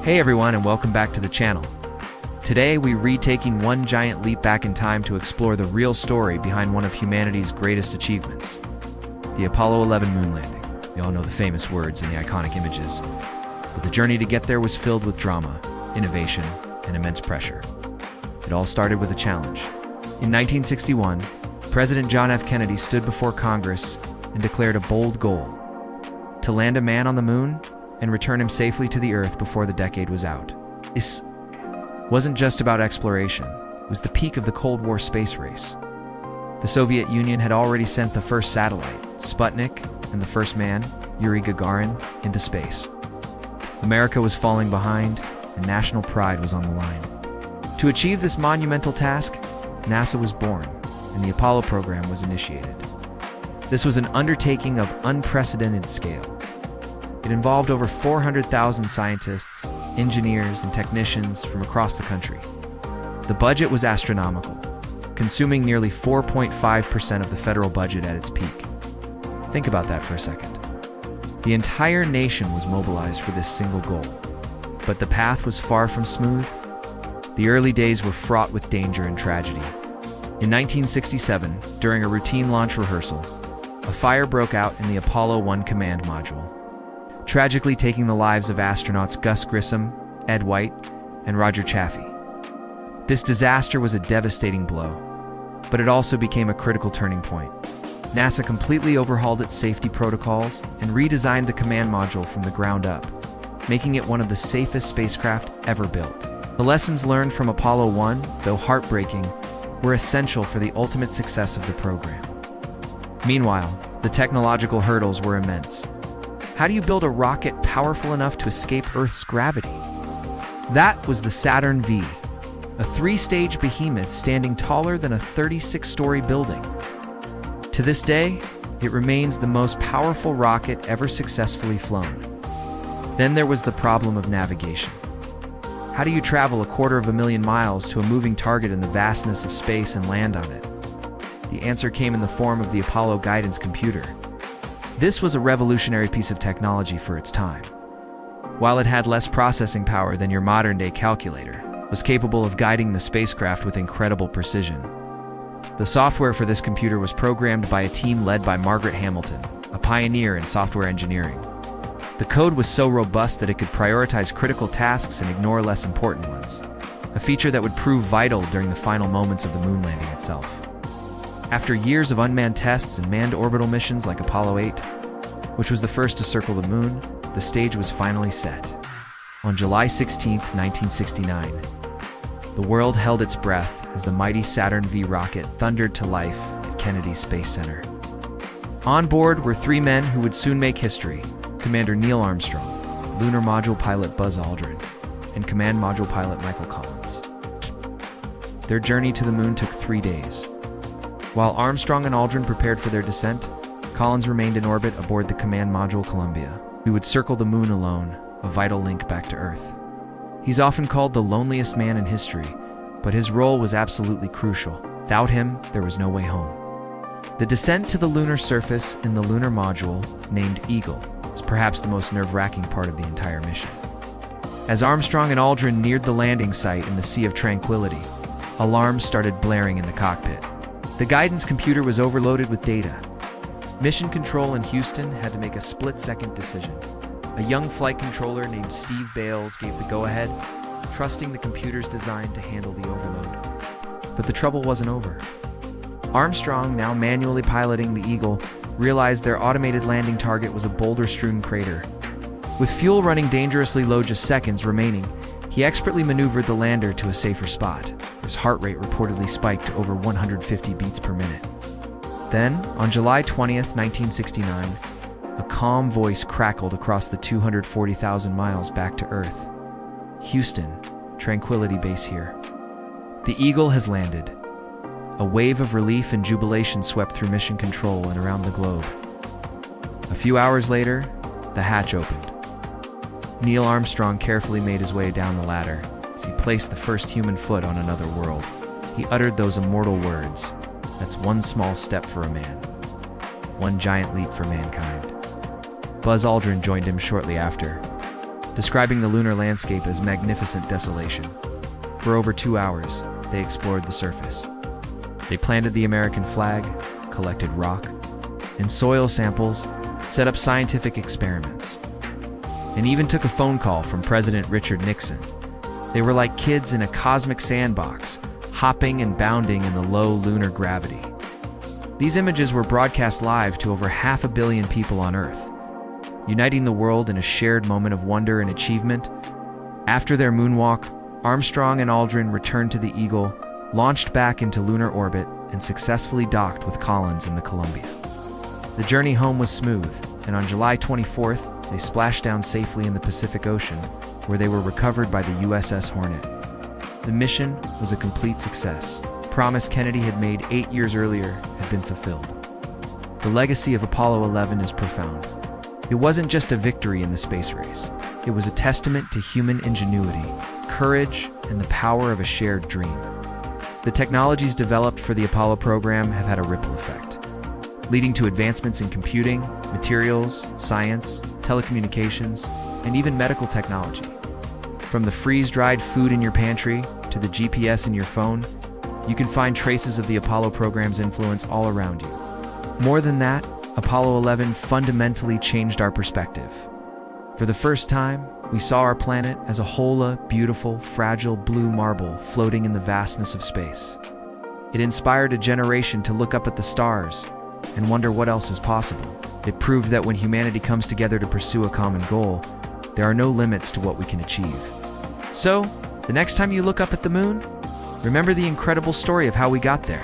Hey everyone, and welcome back to the channel. Today we're retaking one giant leap back in time to explore the real story behind one of humanity's greatest achievements, the Apollo 11 moon landing. We all know the famous words and the iconic images, but the journey to get there was filled with drama, innovation, and immense pressure. It all started with a challenge. In 1961, President John F. Kennedy stood before Congress and declared a bold goal: to land a man on the moon and return him safely to the Earth before the decade was out. This wasn't just about exploration, it was the peak of the Cold War space race. The Soviet Union had already sent the first satellite, Sputnik, and the first man, Yuri Gagarin, into space. America was falling behind, and national pride was on the line. To achieve this monumental task, NASA was born, and the Apollo program was initiated. This was an undertaking of unprecedented scale. It involved over 400,000 scientists, engineers, and technicians from across the country. The budget was astronomical, consuming nearly 4.5% of the federal budget at its peak. Think about that for a second. The entire nation was mobilized for this single goal. But the path was far from smooth. The early days were fraught with danger and tragedy. In 1967, during a routine launch rehearsal, a fire broke out in the Apollo 1 command module, tragically taking the lives of astronauts Gus Grissom, Ed White, and Roger Chaffee. This disaster was a devastating blow, but it also became a critical turning point. NASA completely overhauled its safety protocols and redesigned the command module from the ground up, making it one of the safest spacecraft ever built. The lessons learned from Apollo 1, though heartbreaking, were essential for the ultimate success of the program. Meanwhile, the technological hurdles were immense. How do you build a rocket powerful enough to escape Earth's gravity? That was the Saturn V, a three-stage behemoth standing taller than a 36-story building. To this day, it remains the most powerful rocket ever successfully flown. Then there was the problem of navigation. How do you travel 250,000 miles to a moving target in the vastness of space and land on it? The answer came in the form of the Apollo guidance computer. This was a revolutionary piece of technology for its time. While it had less processing power than your modern-day calculator, it was capable of guiding the spacecraft with incredible precision. The software for this computer was programmed by a team led by Margaret Hamilton, a pioneer in software engineering. The code was so robust that it could prioritize critical tasks and ignore less important ones, a feature that would prove vital during the final moments of the moon landing itself. After years of unmanned tests and manned orbital missions like Apollo 8, which was the first to circle the moon, the stage was finally set. On July 16, 1969, the world held its breath as the mighty Saturn V rocket thundered to life at Kennedy Space Center. On board were three men who would soon make history: Commander Neil Armstrong, Lunar Module Pilot Buzz Aldrin, and Command Module Pilot Michael Collins. Their journey to the moon took 3 days. While Armstrong and Aldrin prepared for their descent, Collins remained in orbit aboard the Command Module Columbia. He would circle the moon alone, a vital link back to Earth. He's often called the loneliest man in history, but his role was absolutely crucial. Without him, there was no way home. The descent to the lunar surface in the lunar module, named Eagle, was perhaps the most nerve-wracking part of the entire mission. As Armstrong and Aldrin neared the landing site in the Sea of Tranquility, alarms started blaring in the cockpit. The guidance computer was overloaded with data. Mission Control in Houston had to make a split-second decision. A young flight controller named Steve Bales gave the go-ahead, trusting the computer's design to handle the overload. But the trouble wasn't over. Armstrong, now manually piloting the Eagle, realized their automated landing target was a boulder-strewn crater. With fuel running dangerously low, just seconds remaining, he expertly maneuvered the lander to a safer spot. His heart rate reportedly spiked to over 150 beats per minute. Then, on July 20th, 1969, a calm voice crackled across the 240,000 miles back to Earth. Houston, Tranquility Base here. The Eagle has landed. A wave of relief and jubilation swept through Mission Control and around the globe. A few hours later, the hatch opened. Neil Armstrong carefully made his way down the ladder as he placed the first human foot on another world. He uttered those immortal words: "That's one small step for a man, one giant leap for mankind." Buzz Aldrin joined him shortly after. describing the lunar landscape as magnificent desolation. For over 2 hours, they explored the surface. They planted the American flag, collected rock and soil samples, set up scientific experiments, and even took a phone call from President Richard Nixon. They were like kids in a cosmic sandbox, hopping and bounding in the low lunar gravity. These images were broadcast live to over 500 million people on Earth, uniting the world in a shared moment of wonder and achievement. After their moonwalk, Armstrong and Aldrin returned to the Eagle, launched back into lunar orbit, and successfully docked with Collins in the Columbia. The journey home was smooth, and on July 24th, they splashed down safely in the Pacific Ocean, where they were recovered by the USS Hornet. The mission was a complete success. The promise Kennedy had made 8 years earlier had been fulfilled. The legacy of Apollo 11 is profound. It wasn't just a victory in the space race. It was a testament to human ingenuity, courage, and the power of a shared dream. The technologies developed for the Apollo program have had a ripple effect, leading to advancements in computing, materials, science, telecommunications, and even medical technology. From the freeze-dried food in your pantry to the GPS in your phone, you can find traces of the Apollo program's influence all around you. More than that, Apollo 11 fundamentally changed our perspective. For the first time, we saw our planet as a whole, beautiful, fragile blue marble floating in the vastness of space. It inspired a generation to look up at the stars and wonder what else is possible. It proved that when humanity comes together to pursue a common goal, there are no limits to what we can achieve. So, the next time you look up at the moon, remember the incredible story of how we got there.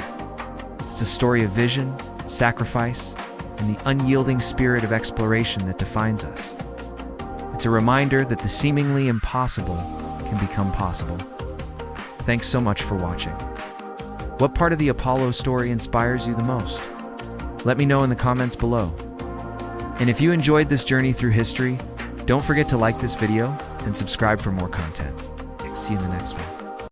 It's a story of vision, sacrifice, and the unyielding spirit of exploration that defines us. It's a reminder that the seemingly impossible can become possible. Thanks so much for watching. What part of the Apollo story inspires you the most? Let me know in the comments below. And if you enjoyed this journey through history, don't forget to like this video and subscribe for more content. See you in the next one.